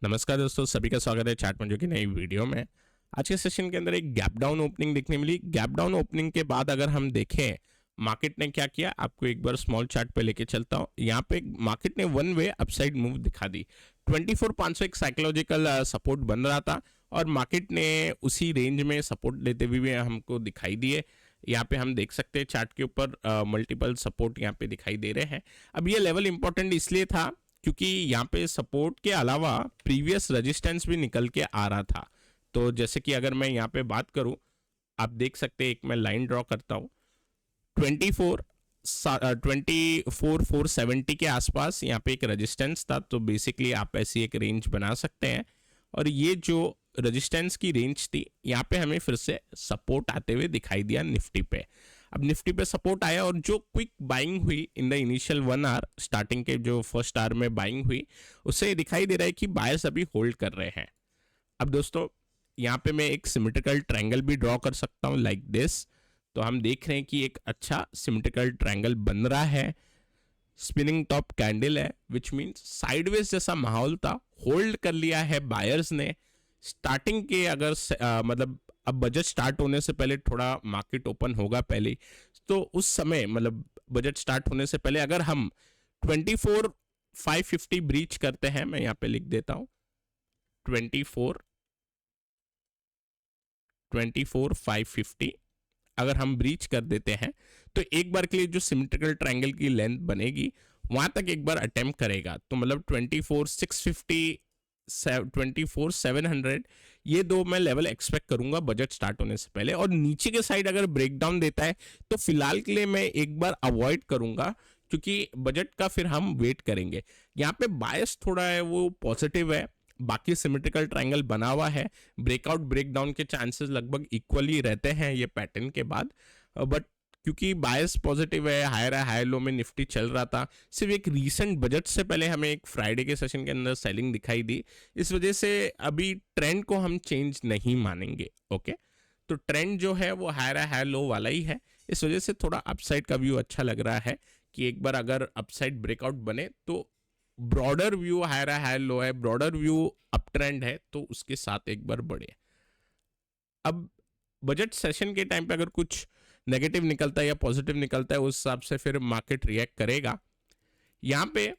नमस्कार दोस्तों, सभी का स्वागत है चार्ट मंजू की नई वीडियो में। आज के सेशन के अंदर एक गैप डाउन ओपनिंग देखने मिली। गैप डाउन ओपनिंग के बाद अगर हम देखें मार्केट ने क्या किया, आपको एक बार स्मॉल चार्ट पे लेके चलता हूँ। यहाँ पे मार्केट ने वन वे अपसाइड मूव दिखा दी। 24,500 एक साइकोलॉजिकल सपोर्ट बन रहा था और मार्केट ने उसी रेंज में सपोर्ट लेते हुए हमको दिखाई दिए। यहाँ पे हम देख सकते हैं चार्ट के ऊपर मल्टीपल सपोर्ट यहाँ पे दिखाई दे रहे हैं। अब ये लेवल इंपॉर्टेंट इसलिए था क्योंकि यहाँ पे सपोर्ट के अलावा प्रीवियस रेजिस्टेंस भी निकल के आ रहा था। तो जैसे कि अगर मैं यहाँ पे बात करूँ, आप देख सकते हैं, एक मैं लाइन ड्रॉ करता हूँ 24,470 के आसपास यहाँ पे एक रेजिस्टेंस था। तो बेसिकली आप ऐसी एक रेंज बना सकते हैं और ये जो रेजिस्टेंस की रेंज थी, यहाँ पे हमें फिर से सपोर्ट आते हुए दिखाई दिया निफ्टी पे। अब निफ्टी पे सपोर्ट आया और जो क्विक बाइंग हुई in the initial 1 hour, starting के जो फर्स्ट आवर में बाइंग हुई, उससे दिखाई दे रहा है कि बायर्स अभी होल्ड कर रहे हैं। अब दोस्तों यहाँ पे मैं एक सिमेट्रिकल ट्रायंगल भी ड्रॉ कर सकता हूँ लाइक दिस। तो हम देख रहे हैं कि एक अच्छा सिमेट्रिकल ट्रायंगल बन रहा है, स्पिनिंग टॉप कैंडल है, विच मीन्स साइडवेज जैसा माहौल था, होल्ड कर लिया है बायर्स ने। स्टार्टिंग के अगर मतलब अब बजट स्टार्ट होने से पहले थोड़ा मार्केट ओपन होगा पहले, तो उस समय मतलब बजट स्टार्ट होने से पहले अगर हम 24,550 ब्रीच करते हैं, मैं यहाँ पे लिख देता हूँ 24,550 अगर हम ब्रीच कर देते हैं तो एक बार के लिए जो सिमेट्रिकल ट्रायंगल की लेंथ बनेगी वहां तक एक बार अटेम्प्ट करेगा। तो मतलब 24,650 24,700 ये दो मैं लेवल एक्सपेक्ट करूंगा बजट स्टार्ट होने से पहले। और नीचे के साइड अगर ब्रेकडाउन देता है तो फिलहाल के लिए मैं एक बार अवॉइड करूंगा, क्योंकि बजट का फिर हम वेट करेंगे। यहाँ पे बायस थोड़ा है वो पॉजिटिव है, बाकी सिमेट्रिकल ट्रायंगल बना हुआ है, ब्रेकआउट ब्रेकडाउन के चांसेस लगभग इक्वली रहते हैं ये पैटर्न के बाद। बट क्योंकि बायस पॉजिटिव है, हायर है, हायर लो में निफ्टी चल रहा था, सिर्फ एक रीसेंट बजट से पहले हमें एक फ्राइडे के सेशन के अंदर सेलिंग दिखाई दी, इस वजह से अभी ट्रेंड को हम चेंज नहीं मानेंगे। ओके, तो ट्रेंड जो है वो हायर है, हायर लो वाला ही है। इस वजह से थोड़ा अपसाइड का व्यू अच्छा लग रहा है कि एक बार अगर अपसाइड ब्रेकआउट बने तो ब्रॉडर व्यू हायर है, हायर लो है, ब्रॉडर व्यू अप ट्रेंड है, तो उसके साथ एक बार बढ़े। अब बजट सेशन के टाइम पे अगर कुछ नेगेटिव निकलता है या पॉजिटिव निकलता है, उस हिसाब से फिर मार्केट रिएक्ट करेगा। यहाँ पे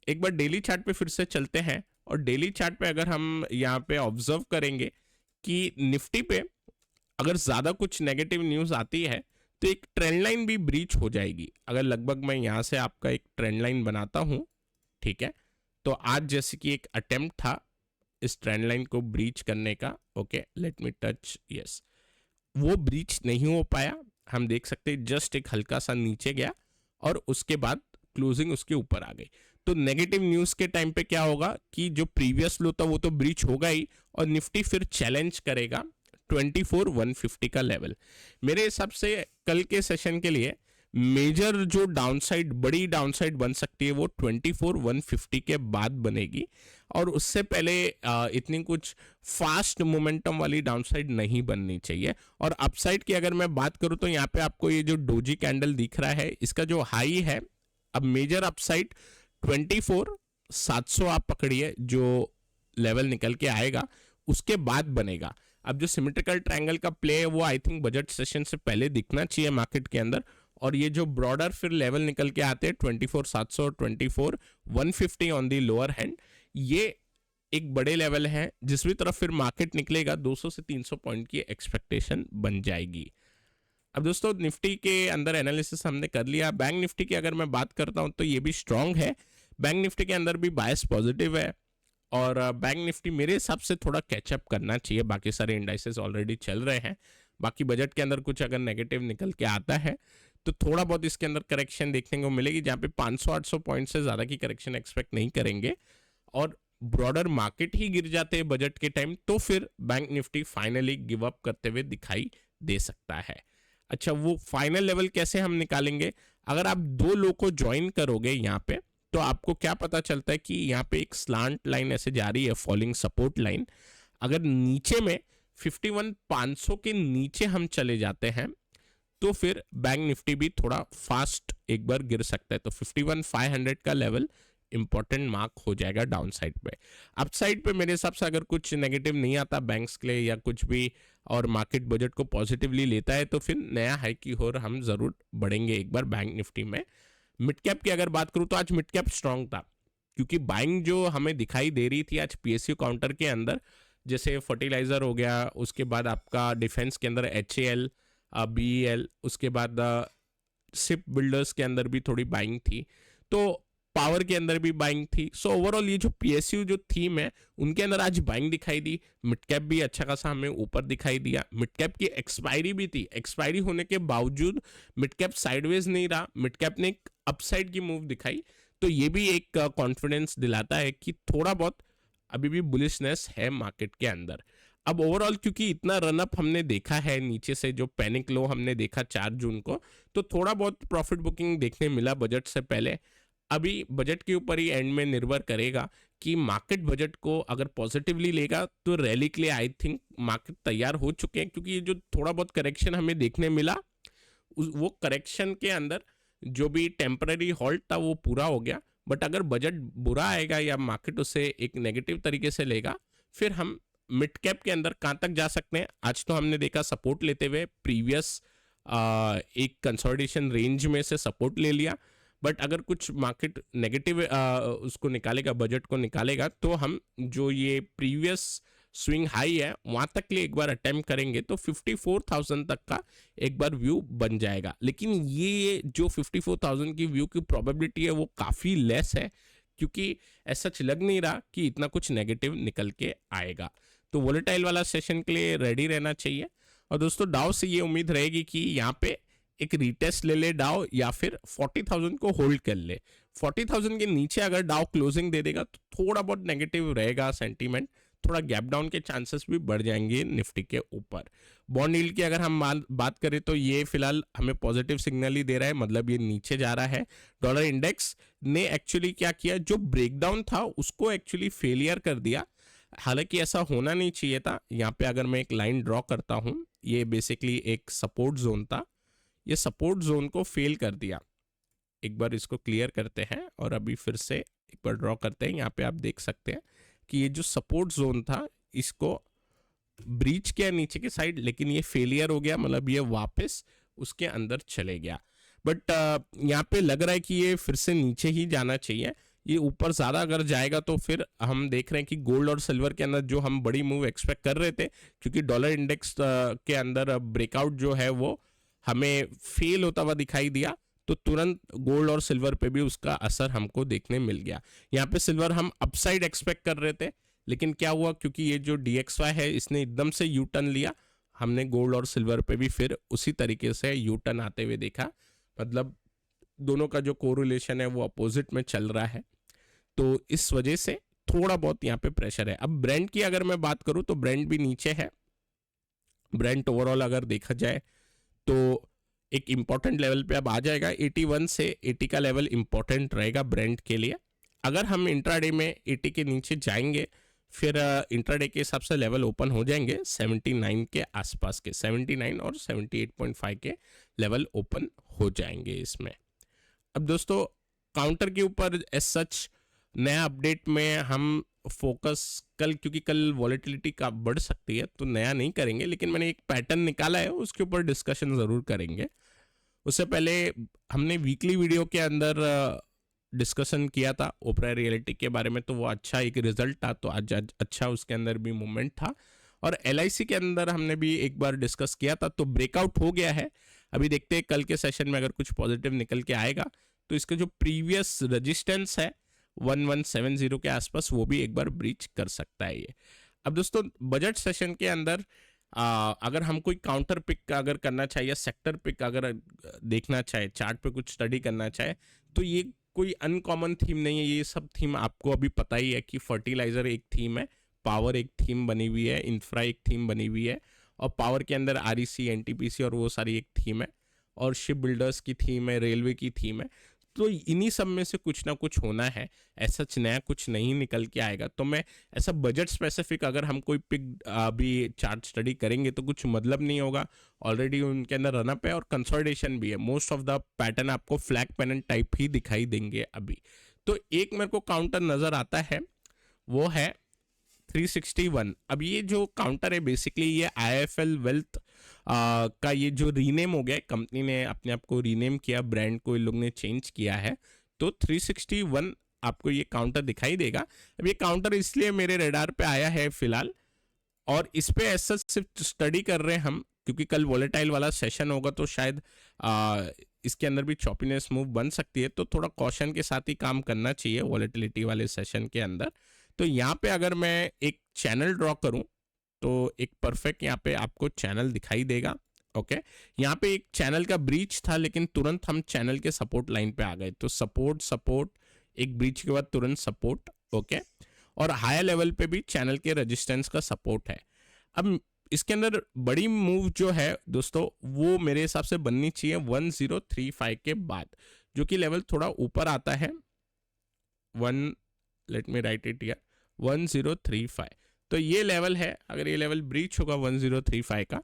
एक बार डेली चार्ट पे फिर से चलते हैं और डेली चार्ट पे अगर हम यहाँ पे ऑब्जर्व करेंगे कि निफ्टी पे अगर ज़्यादा कुछ नेगेटिव न्यूज़ आती है तो एक ट्रेंड लाइन भी ब्रीच हो जाएगी। अगर लगभग मैं यहाँ से आपका एक ट्रेंड लाइन बनाता हूँ, ठीक है, तो आज जैसे कि एक अटेम्प्ट था इस ट्रेंड लाइन को ब्रीच करने का। Okay, let me touch, yes, वो ब्रीच नहीं हो पाया। हम देख सकते हैं जस्ट एक हल्का सा नीचे गया और उसके बाद क्लोजिंग उसके ऊपर आ गई। तो नेगेटिव न्यूज़ के टाइम पे क्या होगा कि जो प्रीवियस लो था वो तो ब्रीच होगा ही, और निफ्टी फिर चैलेंज करेगा 24,150 का लेवल। मेरे हिसाब से कल के सेशन के लिए मेजर जो डाउनसाइड, बड़ी डाउनसाइड बन सकती है वो 24,150 के बाद बनेगी, और उससे पहले इतनी कुछ फास्ट मोमेंटम वाली डाउनसाइड नहीं बननी चाहिए। और अपसाइड की अगर मैं बात करूं तो यहाँ पे आपको ये जो डोजी कैंडल दिख रहा है, इसका जो हाई है, अब मेजर अपसाइड 24,700 आप पकड़िए, जो लेवल निकल के आएगा उसके बाद बनेगा। अब जो सिमेट्रिकल ट्रायंगल का प्ले है वो आई थिंक बजट सेशन से पहले दिखना चाहिए मार्केट के अंदर। और ये जो ब्रॉडर फिर लेवल निकल के आते हैं 24,700 और 24,150 ऑन दी लोअर हैंड, ये एक बड़े लेवल है जिस भी तरफ फिर मार्केट निकलेगा 200 से 300 पॉइंट की एक्सपेक्टेशन बन जाएगी। अब दोस्तों निफ्टी के अंदर एनालिसिस हमने कर लिया। बैंक निफ्टी की अगर मैं बात करता हूं तो ये भी स्ट्रांग है। बैंक निफ्टी के अंदर भी बायस पॉजिटिव है और बैंक निफ्टी मेरे हिसाब से थोड़ा कैचअप करना चाहिए। बाकी सारे इंडाइसेस ऑलरेडी चल रहे हैं। बाकी बजट के अंदर कुछ अगर नेगेटिव निकल के आता है तो थोड़ा बहुत इसके अंदर करेक्शन देखने को मिलेगी, जहाँ पे 500-800 पॉइंट से ज़्यादा की करेक्शन एक्सपेक्ट नहीं करेंगे। और ब्रॉडर मार्केट ही गिर जाते हैं बजट के टाइम तो फिर bank Nifty finally give up करते हुए दिखाई दे सकता है। अच्छा, वो फाइनल लेवल कैसे हम निकालेंगे? अगर आप दो लो को ज्वाइन करोगे यहाँ पे तो आपको क्या पता चलता है कि यहाँ पे एक स्लांट लाइन ऐसे जा रही है, फॉलिंग सपोर्ट लाइन। अगर नीचे में 51,500 के नीचे हम चले जाते हैं तो फिर बैंक निफ्टी भी थोड़ा फास्ट एक बार गिर सकता है। तो 51,500 का लेवल इंपॉर्टेंट मार्क हो जाएगा डाउन साइड पे। अप साइड पे मेरे हिसाब से अगर कुछ नेगेटिव नहीं आता बैंक्स के लिए या कुछ भी, और मार्केट बजट को पॉजिटिवली लेता है, तो फिर नया हाई की ओर हम जरूर बढ़ेंगे एक बार बैंक निफ्टी में। मिड कैप की अगर बात करूं तो आज मिड कैप स्ट्रांग था, क्योंकि बाइंग जो हमें दिखाई दे रही थी आज पीएसयू काउंटर के अंदर, जैसे फर्टिलाइजर हो गया, उसके बाद आपका डिफेंस के अंदर HAL, BEL, उसके बाद शिप बिल्डर्स के अंदर भी थोड़ी बाइंग थी, तो पावर के अंदर भी बाइंग थी। सो ओवरऑल ये जो पीएसयू जो थीम है उनके अंदर आज बाइंग दिखाई दी। मिड कैप भी अच्छा खासा हमें ऊपर दिखाई दिया। मिड कैप की एक्सपायरी भी थी, एक्सपायरी होने के बावजूद मिड कैप साइडवेज नहीं रहा, मिड कैप ने एक अपसाइड की मूव दिखाई। तो ये भी एक कॉन्फिडेंस दिलाता है कि थोड़ा बहुत अभी भी बुलिशनेस है मार्केट के अंदर। अब ओवरऑल क्योंकि इतना रनअप हमने देखा है नीचे से, जो पैनिक लो हमने देखा 4 जून को, तो थोड़ा बहुत प्रॉफिट बुकिंग देखने मिला बजट से पहले। अभी बजट के ऊपर ही एंड में निर्भर करेगा कि मार्केट बजट को अगर पॉजिटिवली लेगा तो रैली के लिए आई थिंक मार्केट तैयार हो चुके हैं, क्योंकि ये जो थोड़ा बहुत करेक्शन हमें देखने मिला वो करेक्शन के अंदर जो भी टेम्पररी हॉल्ट था वो पूरा हो गया। बट अगर बजट बुरा आएगा या मार्केट उसे एक नेगेटिव तरीके से लेगा, फिर हम मिड कैप के अंदर कहाँ तक जा सकते हैं। आज तो हमने देखा सपोर्ट लेते हुए प्रीवियस एक कंसोलिडेशन रेंज में से सपोर्ट ले लिया, बट अगर कुछ मार्केट नेगेटिव उसको निकालेगा, बजट को निकालेगा, तो हम जो ये प्रीवियस स्विंग हाई है वहां तक के लिए एक बार अटेम्प्ट करेंगे तो 54,000 तक का एक बार व्यू बन जाएगा। लेकिन ये जो 54,000 की व्यू की प्रोबेबिलिटी है वो काफ़ी लेस है, क्योंकि ऐसा लग नहीं रहा कि इतना कुछ नेगेटिव निकल के आएगा। तो वोलेटाइल वाला सेशन के लिए रेडी रहना चाहिए। और दोस्तों डाउ से ये उम्मीद रहेगी कि यहाँ पे एक रीटेस्ट ले ले डाउ, या फिर 40,000 को होल्ड कर ले। 40,000 के नीचे अगर डाउ क्लोजिंग दे देगा तो थोड़ा बहुत नेगेटिव रहेगा सेंटीमेंट, थोड़ा गैप डाउन के चांसेस भी बढ़ जाएंगे निफ्टी के ऊपर। बॉन्ड यील्ड की अगर हम बात करें तो ये फिलहाल हमें पॉजिटिव सिग्नल ही दे रहा है, मतलब ये नीचे जा रहा है। डॉलर इंडेक्स ने एक्चुअली क्या किया, जो ब्रेकडाउन था उसको एक्चुअली फेलियर कर दिया। हालांकि ऐसा होना नहीं चाहिए था। यहाँ पे अगर मैं एक लाइन ड्रॉ करता हूँ, ये बेसिकली एक सपोर्ट जोन था, ये सपोर्ट जोन को फेल कर दिया। एक बार इसको क्लियर करते हैं और अभी फिर से एक बार ड्रॉ करते हैं। यहाँ पे आप देख सकते हैं कि ये जो सपोर्ट जोन था इसको ब्रीच किया नीचे की साइड, लेकिन ये फेलियर हो गया, मतलब ये वापस उसके अंदर चले गया। बट यहाँ पे लग रहा है कि ये फिर से नीचे ही जाना चाहिए। ये ऊपर ज़्यादा अगर जाएगा तो फिर हम देख रहे हैं कि गोल्ड और सिल्वर के अंदर जो हम बड़ी मूव एक्सपेक्ट कर रहे थे, क्योंकि डॉलर इंडेक्स के अंदर ब्रेकआउट जो है वो हमें फेल होता हुआ दिखाई दिया, तो तुरंत गोल्ड और सिल्वर पे भी उसका असर हमको देखने मिल गया। यहाँ पे सिल्वर हम अपसाइड एक्सपेक्ट कर रहे थे, लेकिन क्या हुआ, क्योंकि ये जो DXY है इसने एकदम से यू टर्न लिया, हमने गोल्ड और सिल्वर पे भी फिर उसी तरीके से यू टर्न आते हुए देखा। मतलब दोनों का जो कोरिलेशन है वो अपोजिट में चल रहा है, तो इस वजह से थोड़ा बहुत यहाँ पे प्रेशर है। अब ब्रेंट की अगर मैं बात करूँ तो ब्रेंट भी नीचे है। ब्रेंट ओवरऑल अगर देखा जाए तो एक इम्पॉर्टेंट लेवल पे अब आ जाएगा। 81 से 80 का लेवल इम्पॉर्टेंट रहेगा ब्रेंट के लिए। अगर हम इंट्राडे में 80 के नीचे जाएंगे, फिर इंट्राडे के हिसाब से लेवल ओपन हो जाएंगे 79 के आसपास के, 79 और 78.5 के लेवल ओपन हो जाएंगे इसमें। अब दोस्तों काउंटर के ऊपर एज सच नया अपडेट में हम फोकस कल, क्योंकि कल वॉलेटिलिटी का बढ़ सकती है तो नया नहीं करेंगे, लेकिन मैंने एक पैटर्न निकाला है उसके ऊपर डिस्कशन ज़रूर करेंगे। उससे पहले हमने वीकली वीडियो के अंदर डिस्कशन किया था ओपरा रियलिटी के बारे में, तो वो अच्छा एक रिजल्ट था, तो आज अच्छा उसके अंदर भी मूवमेंट था। और LIC के अंदर हमने भी एक बार डिस्कस किया था, तो ब्रेकआउट हो गया है। अभी देखते हैं कल के सेशन में अगर कुछ पॉजिटिव निकल के आएगा तो इसका जो प्रीवियस रजिस्टेंस है 1170 के आसपास वो भी एक बार ब्रीच कर सकता है ये। अब दोस्तों बजट सेशन के अंदर अगर हम कोई काउंटर पिक अगर करना चाहिए, सेक्टर पिक अगर देखना चाहे, चार्ट पे कुछ स्टडी करना चाहे, तो ये कोई अनकॉमन थीम नहीं है। ये सब थीम आपको अभी पता ही है कि फर्टिलाइजर एक थीम है, पावर एक थीम बनी हुई है, इंफ्रा एक थीम बनी हुई है, और पावर के अंदर REC, NTPC और वो सारी एक थीम है, और शिप बिल्डर्स की थीम है, रेलवे की थीम है। तो इन्हीं सब में से कुछ ना कुछ होना है, ऐसा नया कुछ नहीं निकल के आएगा। तो मैं ऐसा बजट स्पेसिफिक अगर हम कोई पिक अभी चार्ट स्टडी करेंगे तो कुछ मतलब नहीं होगा। ऑलरेडी उनके अंदर रनअप है और कंसोलिडेशन भी है। मोस्ट ऑफ द पैटर्न आपको फ्लैग पेनल टाइप ही दिखाई देंगे अभी। तो एक मेरे को काउंटर नजर आता है, वो है 361। अब ये जो काउंटर है बेसिकली ये IIFL वेल्थ का ये जो रीनेम हो गया, कंपनी ने अपने आप को रीनेम किया, ब्रांड को इन लोग ने चेंज किया है, तो 361 आपको ये काउंटर दिखाई देगा। अब ये काउंटर इसलिए मेरे रेडार पे आया है फिलहाल, और इस पे ऐसा सिर्फ स्टडी कर रहे हैं हम, क्योंकि कल वॉलेटाइल वाला सेशन होगा तो शायद इसके अंदर भी चॉपीनेस मूव बन सकती है, तो थोड़ा कॉशन के साथ ही काम करना चाहिए वॉलेटिलिटी वाले सेशन के अंदर। तो यहाँ पे अगर मैं एक चैनल ड्रॉ करूँ तो एक परफेक्ट यहाँ पे आपको चैनल दिखाई देगा। ओके, यहाँ पे एक चैनल का ब्रीच था, लेकिन तुरंत हम चैनल के सपोर्ट लाइन पे आ गए, तो सपोर्ट एक ब्रीच के बाद तुरंत सपोर्ट। ओके, और हायर लेवल पे भी चैनल के रेजिस्टेंस का सपोर्ट है। अब इसके अंदर बड़ी मूव जो है दोस्तों वो मेरे हिसाब से बननी चाहिए 1035 के बाद, जो कि लेवल थोड़ा ऊपर आता है, let me right it here, 1035। तो ये लेवल है, अगर ये लेवल ब्रीच होगा 1035 का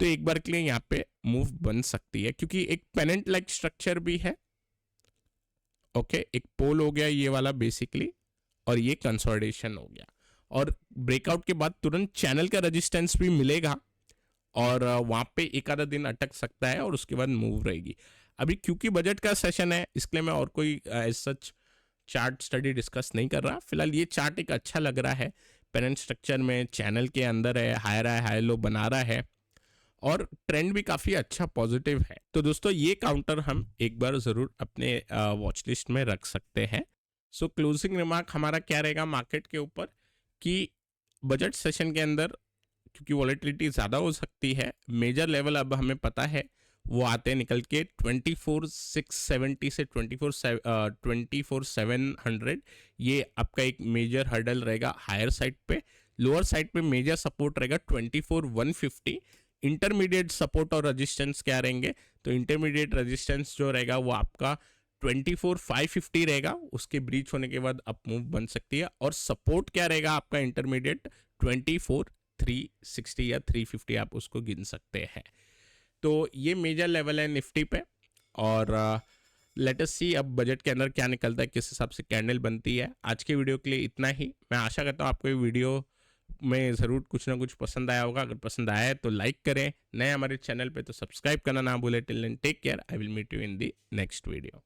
तो एक बार के लिए यहाँ पे मूव बन सकती है, क्योंकि एक पेनेंट लाइक स्ट्रक्चर भी है। ओके, एक पोल हो गया ये वाला बेसिकली, और ये कंसोलिडेशन हो गया, और ब्रेकआउट के बाद तुरंत चैनल का रेजिस्टेंस भी मिलेगा, और वहाँ पे एक आधा दिन अटक सकता है और उसके बाद मूव रहेगी। अभी क्योंकि बजट का सेशन है इसलिए मैं और कोई as such chart study discuss नहीं कर रहा। फिलहाल ये चार्ट एक अच्छा लग रहा है, पेरेंट स्ट्रक्चर में चैनल के अंदर है, हाई लो बना रहा है, और ट्रेंड भी काफ़ी अच्छा पॉजिटिव है। तो दोस्तों ये काउंटर हम एक बार ज़रूर अपने वॉच लिस्ट में रख सकते हैं। सो क्लोजिंग रिमार्क हमारा क्या रहेगा मार्केट के ऊपर, कि बजट सेशन के अंदर क्योंकि वॉलेटिलिटी ज़्यादा हो सकती है, मेजर लेवल अब हमें पता है वो आते हैं निकल के 24,670 से 24,700, ये आपका एक मेजर हर्डल रहेगा हायर साइड पे। लोअर साइड पे मेजर सपोर्ट रहेगा 24,150। इंटरमीडिएट सपोर्ट और रेजिस्टेंस क्या रहेंगे, तो इंटरमीडिएट रेजिस्टेंस जो रहेगा वो आपका 24,550 रहेगा, उसके ब्रीच होने के बाद अप मूव बन सकती है। और सपोर्ट क्या रहेगा आपका इंटरमीडिएट 24,360 या 350 आप उसको गिन सकते हैं। तो ये मेजर लेवल है निफ्टी पे, और लेट अस सी अब बजट के अंदर क्या निकलता है, किस हिसाब से कैंडल बनती है। आज के वीडियो के लिए इतना ही। मैं आशा करता हूँ आपको ये वीडियो में ज़रूर कुछ ना कुछ पसंद आया होगा। अगर पसंद आया है तो लाइक करें, नए हमारे चैनल पे तो सब्सक्राइब करना ना भूलें। Till then take care, I will meet you in the next video.